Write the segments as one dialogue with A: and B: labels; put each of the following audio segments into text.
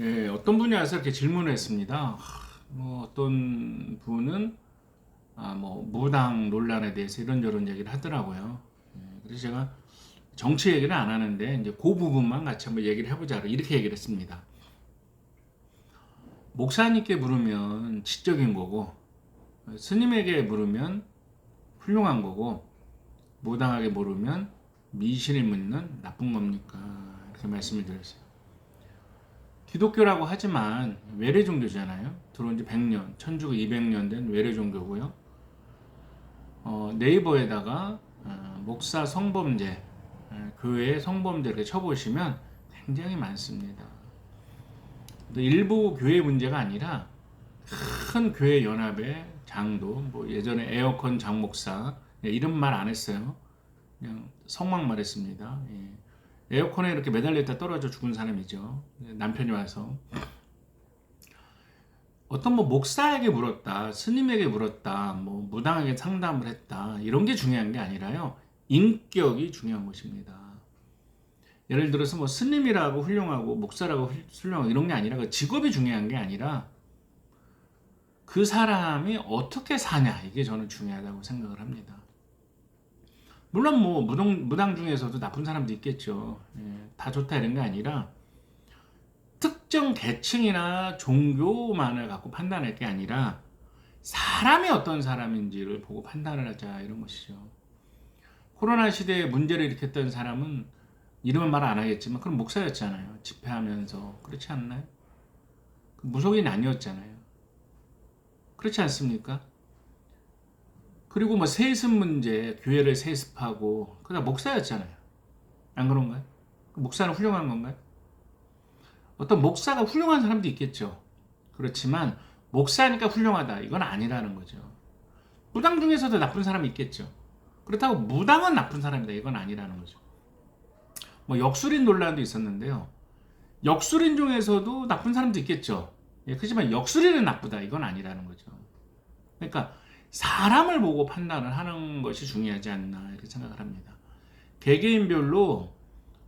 A: 예, 어떤 분이 와서 이렇게 질문을 했습니다. 뭐 어떤 분은 뭐 무당 논란에 대해서 이런저런 얘기를 하더라고요. 예, 그래서 제가 정치 얘기는 안 하는데 이제 그 부분만 같이 한번 얘기를 해보자 이렇게 얘기를 했습니다. 목사님께 물으면 지적인 거고 스님에게 물으면 훌륭한 거고 무당에게 물으면 미신을 묻는 나쁜 겁니까? 이렇게 말씀을 드렸어요. 기독교라고 하지만 외래 종교잖아요. 들어온 지 100년, 천주교 200년 된 외래 종교고요. 네이버에다가 목사 성범죄, 교회 성범죄 이렇게 쳐보시면 굉장히 많습니다. 일부 교회 문제가 아니라 큰 교회 연합의 장도, 뭐 예전에 에어컨 장 목사, 이름 말 안 했어요. 그냥 성만 말했습니다. 예. 에어컨에 이렇게 매달려 있다 떨어져 죽은 사람이죠. 남편이 와서 어떤 뭐 목사에게 물었다, 스님에게 물었다, 뭐 무당에게 상담을 했다 이런 게 중요한 게 아니라요. 인격이 중요한 것입니다. 예를 들어서 뭐 스님이라고 훌륭하고 목사라고 훌륭하고 이런 게 아니라 그 직업이 중요한 게 아니라 그 사람이 어떻게 사냐 이게 저는 중요하다고 생각을 합니다. 물론 뭐 무당 중에서도 나쁜 사람도 있겠죠. 예, 다 좋다 이런 게 아니라 특정 계층이나 종교만을 갖고 판단할 게 아니라 사람이 어떤 사람인지를 보고 판단을 하자 이런 것이죠. 코로나 시대에 문제를 일으켰던 사람은 이름은 말 안 하겠지만 그럼 목사였잖아요. 집회하면서 그렇지 않나요? 무속인이 아니었잖아요. 그렇지 않습니까? 그리고 뭐 세습 문제, 교회를 세습하고 그다 목사였잖아요. 안 그런가요? 목사는 훌륭한 건가요? 어떤 목사가 훌륭한 사람도 있겠죠. 그렇지만 목사니까 훌륭하다 이건 아니라는 거죠. 무당 중에서도 나쁜 사람이 있겠죠. 그렇다고 무당은 나쁜 사람이다 이건 아니라는 거죠. 뭐 역술인 논란도 있었는데요. 역술인 중에서도 나쁜 사람도 있겠죠. 예, 그렇지만 역술인은 나쁘다 이건 아니라는 거죠. 그러니까 사람을 보고 판단을 하는 것이 중요하지 않나 이렇게 생각을 합니다. 개개인별로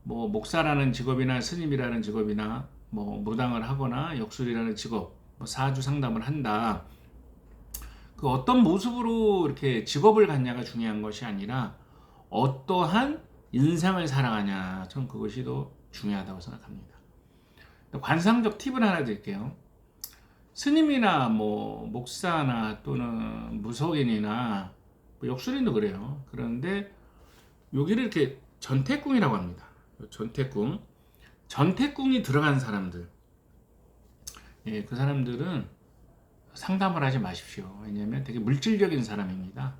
A: 뭐 목사라는 직업이나 스님이라는 직업이나 뭐 무당을 하거나 역술이라는 직업, 뭐 사주 상담을 한다. 그 어떤 모습으로 이렇게 직업을 갖냐가 중요한 것이 아니라 어떠한 인생을 살아가냐, 저는 그것이 더 중요하다고 생각합니다. 관상적 팁을 하나 드릴게요. 스님이나 뭐 목사나 또는 무속인이나 뭐 역술인도 그래요. 그런데 여기를 이렇게 전태궁이라고 합니다. 전태궁이 들어간 사람들, 예, 그 사람들은 상담을 하지 마십시오. 왜냐하면 되게 물질적인 사람입니다.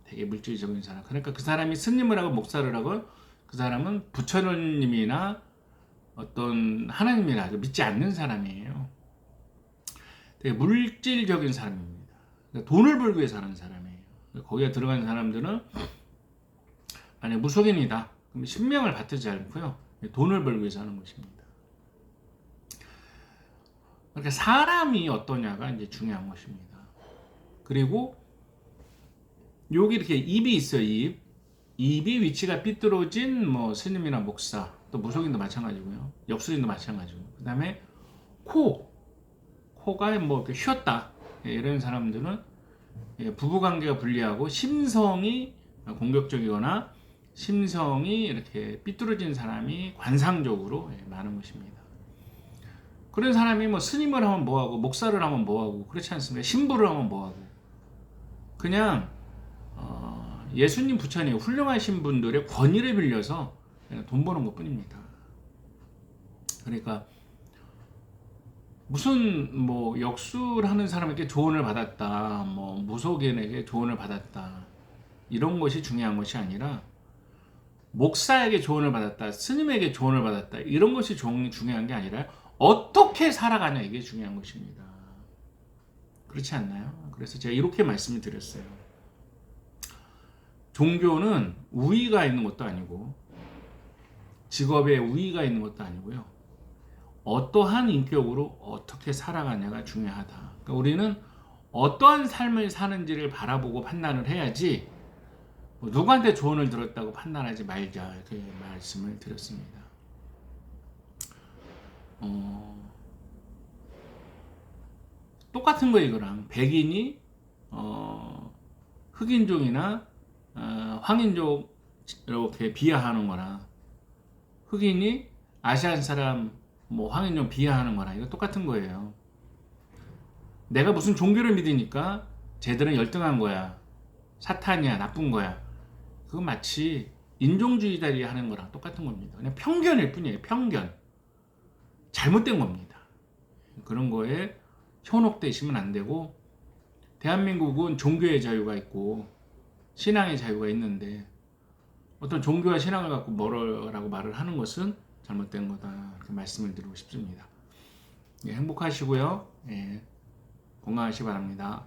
A: 되게 물질적인 사람. 그러니까 그 사람이 스님을 하고 목사를 하고 그 사람은 부처님이나 어떤 하나님이나 믿지 않는 사람이에요. 되게 물질적인 사람입니다. 그러니까 돈을 벌기 위해서 하는 사람이에요. 거기에 들어간 사람들은 만약 무속인이다. 그럼 신명을 받지 않고요. 돈을 벌기 위해서 하는 것입니다. 그러니까 사람이 어떠냐가 이제 중요한 것입니다. 그리고 여기 이렇게 입이 있어요. 입이 위치가 삐뚤어진 뭐 스님이나 목사, 또 무속인도 마찬가지고요. 역술인도 마찬가지고. 그다음에 코가 뭐 이렇게 휘었다. 예, 이런 사람들은 부부관계가 불리하고 심성이 공격적이거나 심성이 이렇게 삐뚤어진 사람이 관상적으로 많은 것입니다. 그런 사람이 뭐 스님을 하면 뭐하고 목사를 하면 뭐하고 그렇지 않습니까? 신부를 하면 뭐하고 그냥 예수님 부처님 훌륭하신 분들의 권위를 빌려서 돈 버는 것 뿐입니다. 그러니까 무슨 뭐 역술하는 사람에게 조언을 받았다, 뭐 무속인에게 조언을 받았다 이런 것이 중요한 것이 아니라 목사에게 조언을 받았다, 스님에게 조언을 받았다 이런 것이 중요한 게 아니라 어떻게 살아가냐 이게 중요한 것입니다. 그렇지 않나요? 그래서 제가 이렇게 말씀을 드렸어요. 종교는 우위가 있는 것도 아니고 직업에 우위가 있는 것도 아니고요. 어떠한 인격으로 어떻게 살아가냐가 중요하다. 그러니까 우리는 어떠한 삶을 사는지를 바라보고 판단을 해야지 뭐 누구한테 조언을 들었다고 판단하지 말자 이렇게 말씀을 드렸습니다. 똑같은 거 이거랑 백인이 흑인종이나 황인종 이렇게 비하하는 거랑 흑인이 아시안 사람 뭐 황인종 비하하는 거랑 이거 똑같은 거예요. 내가 무슨 종교를 믿으니까 쟤들은 열등한 거야, 사탄이야, 나쁜 거야. 그거 마치 인종주의자들이 하는 거랑 똑같은 겁니다. 그냥 편견일 뿐이에요. 편견. 잘못된 겁니다. 그런 거에 현혹되시면 안 되고, 대한민국은 종교의 자유가 있고 신앙의 자유가 있는데 어떤 종교와 신앙을 갖고 뭐라고 말을 하는 것은 잘못된 거다, 이렇게 말씀을 드리고 싶습니다. 예, 행복하시고요. 예, 건강하시기 바랍니다.